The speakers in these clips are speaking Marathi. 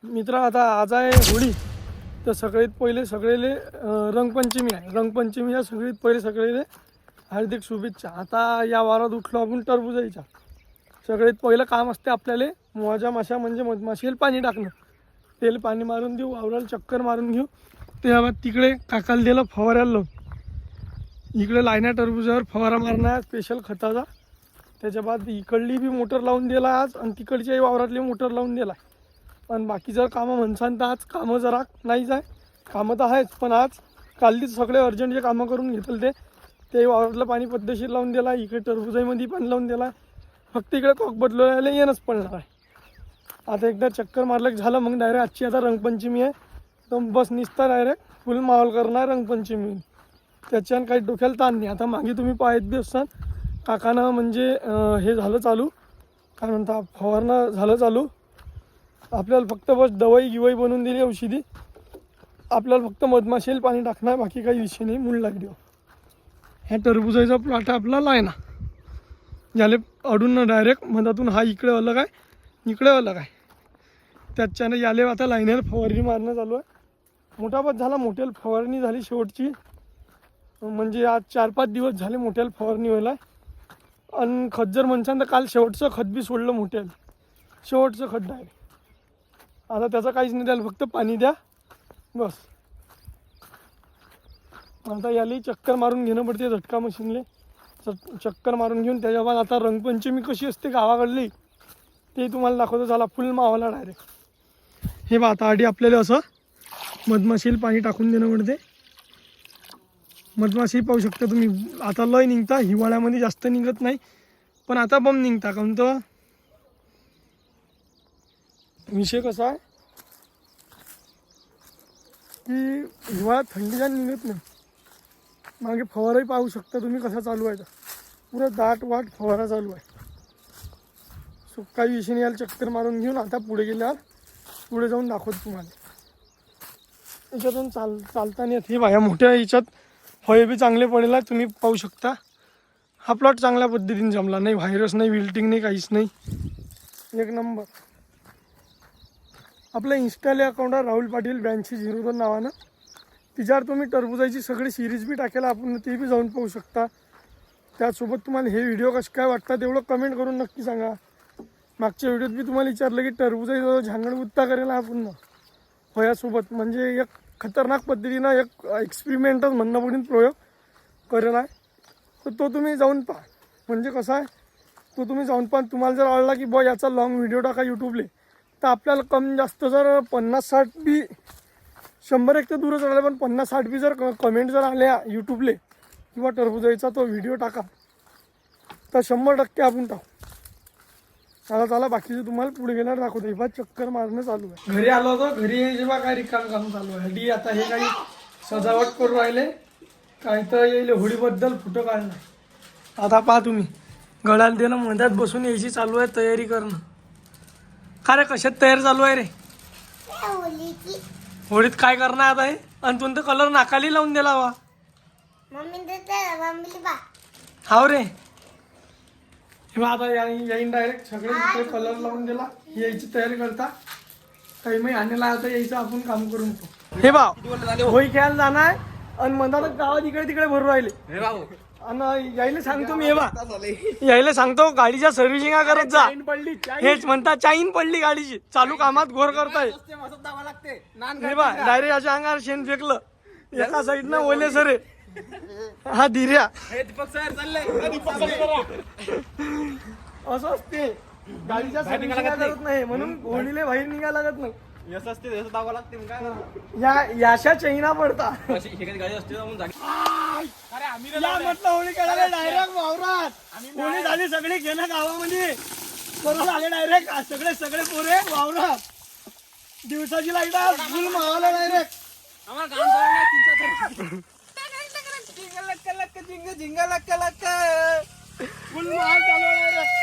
मित्र आता आज आहे होळी, तर सगळ्यात पहिले सगळेले रंगपंचमी आहे. रंगपंचमीला सगळ्यात पहिले सगळेले हार्दिक शुभेच्छा. आता या वारात उठलो आपण टरबुजाईच्या. सगळ्यात पहिलं काम असते आपल्याला मोजा माशा म्हणजे मधमाशीला पाणी टाकणं. तेल पाणी मारून देऊ, वावराला चक्कर मारून घेऊ. त्याबाद तिकडे काकाला दिलं फवाऱ्याला लावून. इकडे लायना टरबुजावर फवारा मारणार स्पेशल खताचा. त्याच्या बाद इकडली बी मोटर लावून दिला आज, आणि तिकडच्याही वावरातली मोटर लावून दिला. पण बाकीचं कामं म्हणसान तर आज कामं जरा नाहीच आहे. कामं तर आहेच, पण आज काललीच सगळे अर्जंट जे कामं करून घेतलं ते वावरातलं पाणी पद्धतशीर लावून दिला. इकडे टरबुजाईमध्ये पण लावून दिला. फक्त इकडे कॉक बदलवायला येणंच पडणार आहे. आता एकदा चक्कर मारलं की झालं. मग डायरेक्ट आजची आता रंगपंचमी आहे, तर बस निसता डायरेक्ट फुल माहोल करणार रंगपंचमी. त्याच्यानं काही डोक्याला ताण नाही. आता मागे तुम्ही पाहत बी असताल काकानं म्हणजे हे झालं चालू, काय म्हणता फवारणं झालं चालू. आपल्याला फक्त बस दवाई गिवाई बनवून दिली, औषधी. आपल्याला फक्त मधमाशीला पाणी टाकणार, बाकी काही विषय नाही. मूळ लागली ह्या टरबुजाचा प्लॉट आपला लायना झाले अडून डायरेक्ट मधातून. हा इकडे अलग आहे, इकडे अलग आहे. त्याच्यानं याले आता लाईनर फवारणी मारणं चालू आहे. मोठा बस झाला, मोठ्याला फवारणी झाली शेवटची. म्हणजे आज 4-5 दिवस झाले मोठ्याला फवारणी व्हायला. आणि खत जर म्हणसान तर काल शेवटचं खत बी सोडलं मोठ्याला, शेवटचं खत डायरेक्ट. आता त्याचं काहीच नाही, द्यायला फक्त पाणी द्या बस. आता याला चक्कर मारून घेणं पडते झटका मशीनले. चक्कर मारून घेऊन त्याच्या बाद आता रंगपंचमी कशी असते गावाकडली ते तुम्हाला दाखवतो. झाला फुल मावाला डायरेक्ट. हे बा आता आधी आपल्याला असं मधमाशीला पाणी टाकून देणं पडते. मधमाशी पाहू शकता तुम्ही. आता लय निघता, हिवाळ्यामध्ये जास्त निघत नाही, पण आता बम निघता. काऊन तर विषय कसा आहे की हिवाळ्यात थंडीच्या निघत नाही. मागे फवाराही पाहू शकता तुम्ही कसा चालू आहे. पुरा दाट वाट फवारा चालू आहे. सो काही विषय नाही. याला चक्कर मारून घेऊन आता पुढे गेल्यावर पुढे जाऊन दाखवतो तुम्हाला. याच्यातून चालताना हे बाया मोठ्या याच्यात फळे बी चांगले पडेल आहे, तुम्ही पाहू शकता. हा प्लॉट चांगल्या पद्धतीने जमला नाही. व्हायरस नाही, विल्टिंग नाही, काहीच नाही. एक नंबर. आपलं इंस्टाले अकाउंट आहे राहुल पाटील 8202 नावानं. तिच्यावर तुम्ही टरबुजाची सगळी सिरीज बी टाकेला आपण, ते बी जाऊन पाहू शकता. त्यासोबत तुम्हाला हे व्हिडिओ कसे काय वाटतात एवढं कमेंट करून नक्की सांगा. मागच्या व्हिडिओत बी तुम्हाला विचारलं की टरबुजाचा झांगड गुत्ता करेला आपण फळ्यासोबत. म्हणजे एक खतरनाक पद्धतीनं एक एक्सपेरिमेंटच म्हणणं पडून प्रयोग करेला आहे. तर तो तुम्ही जाऊन पहा. म्हणजे कसं आहे, तो तुम्ही जाऊन पहा. तुम्हाला जर आवडला की बॉ याचा लॉंग व्हिडिओ टाका यूट्यूबले, तर आपल्याला कमी जास्त जर 50-60 बी 100-1 तर दूरच राहिलं, पण 50-60 बी जर कमेंट जर आल्या यूट्यूबले किंवा टरबुजाचा तो व्हिडिओ टाका, तर 100% आपण टाकू. चला बाकीचं तुम्हाला पुढे गेल्यावर दाखवतो. हे बा चक्कर मारणं चालू आहे. घरी आलो होतो, घरी जेव्हा काय रिकाम काम चालू आहे. हल्ली आता हे काही सजावट करून राहिले, काय तर येईल होळीबद्दल फोटो काढणार. आता पहा तुम्ही, गळ्याला देणं मध्यात बसून यायची चालू आहे तयारी करणं. का रे कशात तयार चालू आहे रे? होळीत काय करणार आता हे? आणि तुमचं कलर नाकाली लावून दिला वा. हाव रे. हे आता याईन डायरेक्ट सगळे तिकडे कलर लावून दिला. यायची तयारी करता. काही मी आणला आता यायचं आपण काम करून. हे भाऊ होळी खेळायला जाणार आणि म्हणतात गावात इकडे तिकडे भरून राहिले. आणि यायला सांगतो मी, हे बा यायला सांगतो गाडीच्या सर्व्हिसिंग करत जा. हेच म्हणतात चाईन पडली गाडीची, चालू कामात घोर करताय. हे बा डायरेक्ट अशा अंगावर शेण फेकलं. एका साईडनं ओले सरे. हा धीर्या असं असते. गाडीच्या सर्व्हिसिंग करत नाही म्हणून होळीले बाहेर निघायला लागत नाही. याशा चैना पडता. म्हटलं होळी खेळायला डायरेक्ट वावरात. होळी झाली सगळी घेणं गावामध्ये परत आले डायरेक्ट सगळे पोरे वावरात. दिवसाची लाईट फुल मावाला डायरेक्ट. झिंगा लक्क फुल माल चालू डायरेक्ट.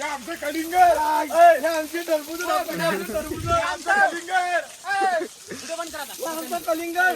आमचे कलिंगर, आमची टरबूज, आमचं कलिंगर.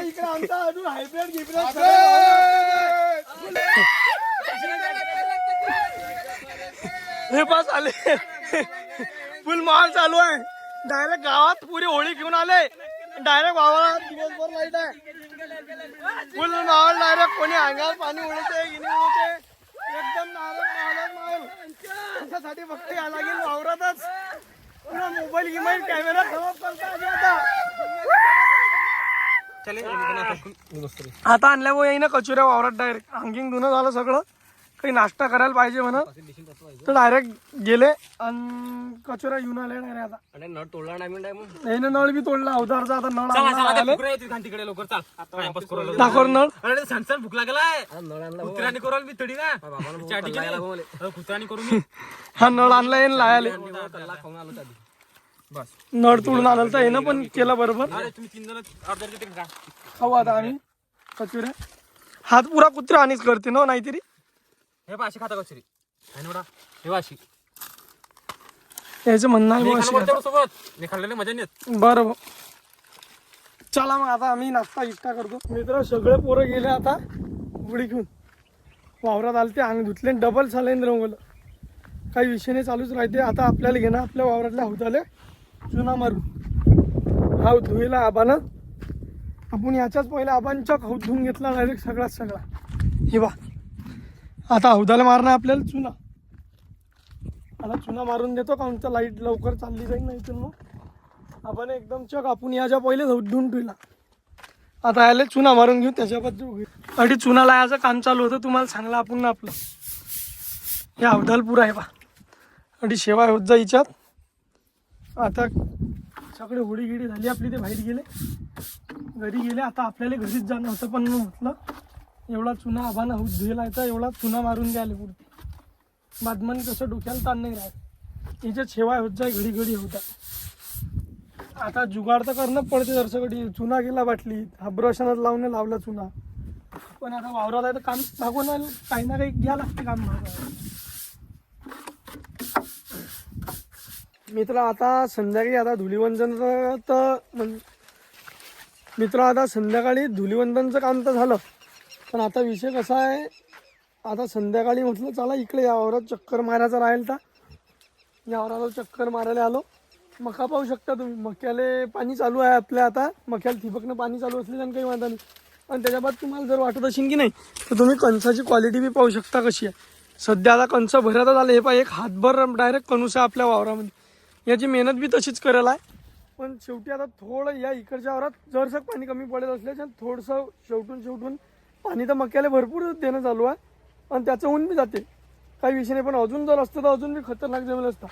इकडे आमचा अजून हायब्रिड गिब्रिड हे पास आले फुल माल चालू आहे. डायरेक्ट गावात पुरी होळी घेऊन आले. डायरेक्ट वावरात दिवसभर लाईट आहे. फुल माल डायरेक्ट कोणी अंगावर पाणी उडते गिनी उडते एकदम माल त्याच्यासाठी फक्त या लागेल वावरातच. पुन्हा मोबाईल गिमाईल कॅमेरा खराब करता आता आणल्यामुळे येईना कचोऱ्या वावरात डायरेक्ट अंगिंग धुणं झालं सगळं. काही नाश्ता करायला पाहिजे म्हणा तर डायरेक्ट गेले आणि कचोऱ्या घेऊन आले डायरेक्ट. आता नळ तोडला नाही ना. नळ बी तोडला अवतारचा. आता नळ दाखव नळ भूक लागलाय हा नळ आणला येईन लायाले नळ तोडून आणाल तर येणं पण केलं बरोबर. खाऊ आता आम्ही कचोऱ्या. हात पुरा कुत्रा आणीच करते ना नाहीतरी. हे पाशी खाता कचोरी हे वाशी याचं म्हणणं आहे सोबत मी खाल्लेले मजा नाही. बरोबर चला मग आता आम्ही नाश्ता इष्टा करतो. मित्र सगळे पोरं गेले आता होळी घेऊन वावरात आले. ते अंग धुतले डबल सालाईन रंगवलं. काही विषय नाही चालूच राहते. आता आपल्याला घेणं आपल्या वावरातल्या हौदाले चुना मारून हा धुईला आबानं आपण याच्याच पहिले आबांच्या हौद धुवून घेतला डायरेक्ट सगळा. हे बा आता हौदाला मारणं आपल्याला चुना. आता चुना मारून देतो कारण तर लाईट लवकर चालली जाईल. नाही तर मग आपण एकदम चक आपण याच्या पहिले हौद धुवून ठेवला. आता याला चुना मारून घेऊ त्याच्याबद्दल अडी चुना लायाचं काम चालू होतं. तुम्हाला सांगलं आपण ना आपलं हे अवधाल पुरा आहे बा. अडी शेवा होत जा हिच्यात. आता सगळे होळी गिडी झाली आपली. ते बाहेर गेले घरी गेले. आता आपल्याला घरीच जाणं होतं पण म्हटलं एवढा चुना आबानं होत धुयला येतं एवढा चुना मारून द्यायला पुरते. बादमानी तसं डोक्याला ताण नाही राहत. याच्यात शेवाय होत जाय घडी होता. आता जुगाड तर करणं पडते जरसकडी. चुना गेला बाटली हा ब्रशानच लावून लावला चुना. पण आता वावरात आहे तर काम लागून काही ना काही घ्या लागते काम. मित्र आता संध्याकाळी आता धुलीवंदनचं तर मित्र आता संध्याकाळी धुलीवंदनचं काम तर झालं. पण आता विषय कसा आहे आता संध्याकाळी म्हटलं चला इकडे या वावरात चक्कर मारायचं राहील. तर या वावराला चक्कर मारायला आलो. मका पाहू शकता तुम्ही. मक्याले पाणी चालू आहे आपल्या. आता मक्याला ठिबकनं पाणी चालू असल्याने काही वांधा नाही. आणि त्याच्या बाद तुम्हाला जर वाटत असेल की नाही तर तुम्ही कणसाची क्वालिटी बी पाहू शकता कशी आहे. सध्या आता कणसं भरतच आले. हे पहा एक हातभर डायरेक्ट कणूस आहे आपल्या वावरामध्ये. याची मेहनत बी तशीच करायला आहे. पण शेवटी आता थोडं या इकडच्या वावरात जरसं पाणी कमी पडत असल्याच्या थोडंसं शेवटून पाणी तर मक्याला भरपूर देणं चालू आहे. आणि त्याचं ऊन बी जाते काही विषय नाही. पण अजून जर असतं तर अजून बी खतरनाक जमेल असतं.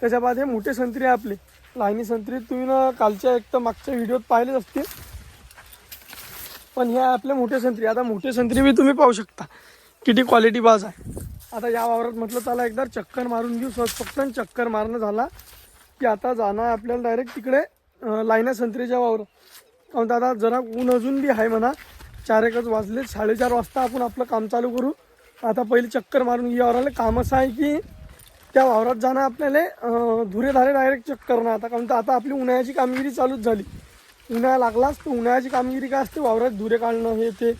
त्याच्या बाद हे मोठे संत्री आहे आपले लाईनी संत्री. तुम्ही ना कालच्या एक तर मागच्या व्हिडिओत पाहिलेच असतील. पण हे आपले मोठे संत्री. आता मोठे संत्री बी तुम्ही पाहू शकता किती क्वालिटी बाज आहे. आता या वावरात म्हटलं चला एकदा चक्कर मारून घेऊ. सहज फक्त चक्कर मारणं झाला की आता जाणं आहे आपल्याला डायरेक्ट तिकडे लाईना संत्रीच्या वावरात. कारण दादा जरा ऊन अजून बी आहे म्हणा. 4 वाजले. 4:30 वाजता आपण आपलं काम चालू करू. आता पहिले चक्कर मारून या वावराला काम असं आहे की त्या वावरात जाणं आपल्याला धुरे धारे डायरेक्ट चक्कर नाही. आता कारण तर आता आपली उन्हाळ्याची कामगिरी चालूच झाली. उन्हाळा लागलाच तर उन्हाळ्याची कामगिरी काय असते वावरात धुरे काढणं हे ते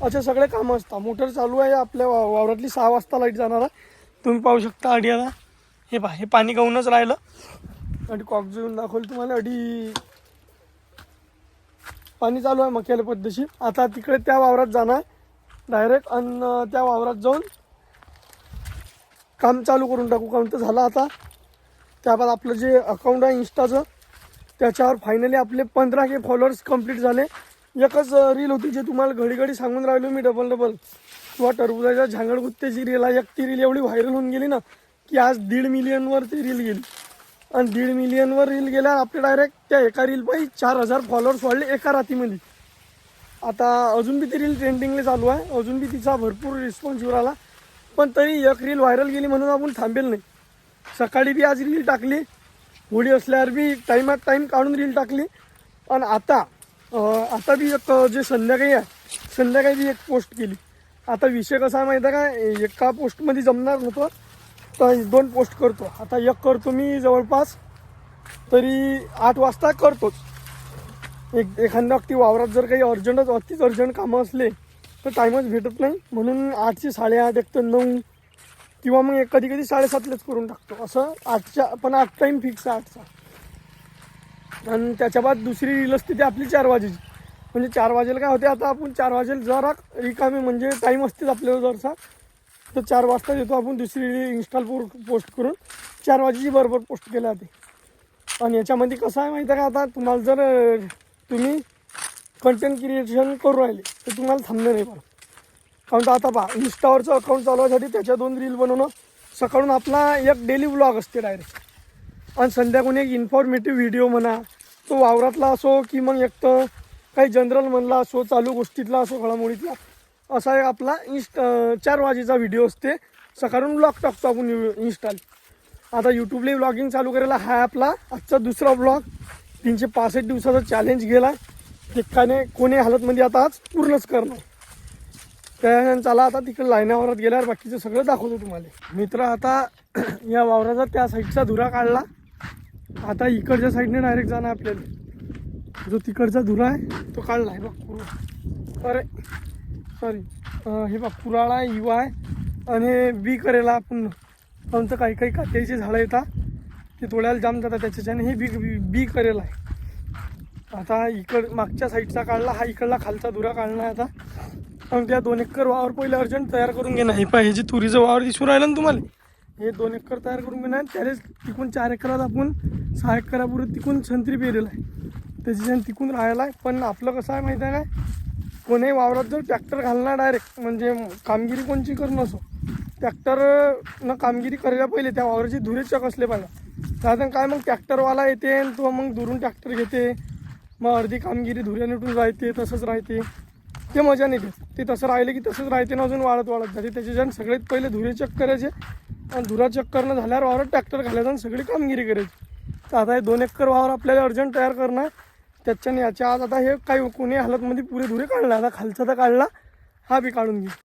असे सगळे कामं असतात. मोटर चालू आहे आपल्या वावरातली. 6 वाजता लाईट जाणार आहे. तुम्ही पाहू शकता अडी. आता हे पहा हे पाणी गाऊनच राहिलं. आणि कॉक घेऊन दाखवलं तुम्हाला. अडी पाणी चालू आहे मक्याला पद्धतशीर. आता तिकडे त्या वावरात जाणार डायरेक्ट आणि त्या वावरात जाऊन काम चालू करून टाकू. काम तर झालं आता. त्याबाद आपलं जे अकाउंट आहे इंस्टाचं त्याच्यावर फायनली आपले 15K फॉलोअर्स कंप्लीट झाले. एकच रील होती जे तुम्हाला घडी सांगून राहिलो मी डबल किंवा टरबुजाच्या झांगडगुत्त्याची रील आहे. एक ती रील एवढी व्हायरल होऊन गेली ना की आज 1.5 मिलियनवर ती रील गेली. आणि 1.5 मिलियनवर रील गेल्यावर आपले डायरेक्ट त्या एका रील पाहिजे 4000 फॉलोअर्स वाढले एका रात्रीमध्ये. आता अजून बी ती रील ट्रेंडिंगला चालू आहे. अजून बी तिचा भरपूर रिस्पॉन्स येऊ राहिला. पण तरी एक रील व्हायरल गेली म्हणून आपण थांबेल नाही. सकाळी बी आज रील टाकली. होळी असल्यावर बी टाईमात टाईम काढून रील टाकली. आणि आता बी एक जे संध्याकाळी बी एक पोस्ट केली. आता विषय कसा आहे माहिती आहे का एका पोस्टमध्ये जमणार नव्हतं तर 2 पोस्ट करतो. आता एक करतो मी जवळपास तरी 8 वाजता करतोच. एखाद्या वक्ती वावरात जर काही अतिच अर्जंट कामं असले तर टाईमच भेटत नाही. म्हणून 8 ते 8:30 एक तर 9 किंवा मग कधी कधी 7:30लाच करून टाकतो असं 8च्या, पण 8 टाईम फिक्स आहे 8चा. आणि त्याच्या बाद दुसरी रील असते ती आपली 4 वाजेची. म्हणजे 4 वाजेला काय होते, आता आपण 4 वाजेला जरा रिकामी म्हणजे टाईम असतेच आपल्याला जरसा, तर 4 वाजता येतो आपण दुसरी रील इन्स्टाल पोस्ट करून 4 वाजेची बरोबर पोस्ट केल्या जाते. आणि याच्यामध्ये कसं आहे माहिती आहे का, आता तुम्हाला जर तुम्ही कंटेंट क्रिएशन करू राहिले तर तुम्हाला थांबणं नाही पडत. कारण आता पहा, इन्स्टावरचं अकाउंट चालवायसाठी त्याच्या 2 रील बनवणं, सकाळून आपला एक डेली व्लॉग असते डायरेक्ट, आणि संध्याकाळी एक इन्फॉर्मेटिव्ह व्हिडिओ म्हणा, तो वावरातला असो की मग एक तर काही जनरल म्हणला असो, चालू गोष्टीतला असो, घडामोडीतला, असा एक आपला 4 वाजेचा व्हिडिओ असते. सकाळून व्लॉग टाकतो आपण इन्स्टाल. आता यूट्यूबला व्लॉगिंग चालू करायला हा आपला आजचा दुसरा व्लॉग. 365 दिवसाचा चॅलेंज गेला एकाने कोणी हालतमध्ये आता आज पूर्णच करणार. त्याच्यानं चला आता तिकडे लाईना वावरात गेल्यावर बाकीचं सगळं दाखवतो तुम्हाला. मित्र आता या वावराचा त्या साईडचा धुरा काढला, आता इकडच्या साईडने डायरेक्ट जाणार आपल्याला. जो तिकडचा धुरा आहे तो काढला आहे बघ पुरा, अरे सॉरी, हे बघ पुराळा आहे, युवा आहे, आणि बी करेला आपण. आमचं काही काही कात्याचे झाडं येतात ते तोड्याला जाम जातात, त्याच्याने हे बी करेला आहे. आता मागच्या साईडचा काढला, हा इकडला खालचा धुरा काढला आहे आता. आणि त्या 2 एकर वावर पहिले अर्जंट तयार करून घेणं. हे पाहिजे तुरीचं वावर दिसून राहिलं ना तुम्हाला, हे 2 एकर तयार करून घेणं. त्यावेळेस तिकून 4 एकरात आपण 6 एकरापुरत तिकून संत्री पेरेलं आहे, त्याच्याच्यानं तिकून राहायला आहे. पण आपलं कसं आहे माहिती आहे काय, कोणी वावरात जर ट्रॅक्टर घालणार डायरेक्ट, म्हणजे कामगिरी कोणची करणं असो, ट्रॅक्टरनं कामगिरी करायला पहिले त्या वावराची धुरे चक असले पाहिजे. त्यातून काय मग ट्रॅक्टरवाला येते आणि तो मग दुरून ट्रॅक्टर घेते, मग अर्धी कामगिरी धुऱ्याने उठून राहते, तसंच राहते, ते मजा नाही देत. ते तसं राहिलं की तसंच राहते ना, अजून वाढत जाते. त्याच्याच्यानं सगळ्यात पहिले धुरे चक करायचे, आणि धुरा चक करणं झाल्यावर वावरात ट्रॅक्टर घालायचं आणि सगळी कामगिरी करायची. तर आता हे 2 एकर वावर आपल्याला अर्जंट तयार करणं, त्याच्याने याच्या आज आता हे काही कोणी हालतमध्ये पुरे धुरे काढला. आता खालचा तर काढला, हा बी काढून घे.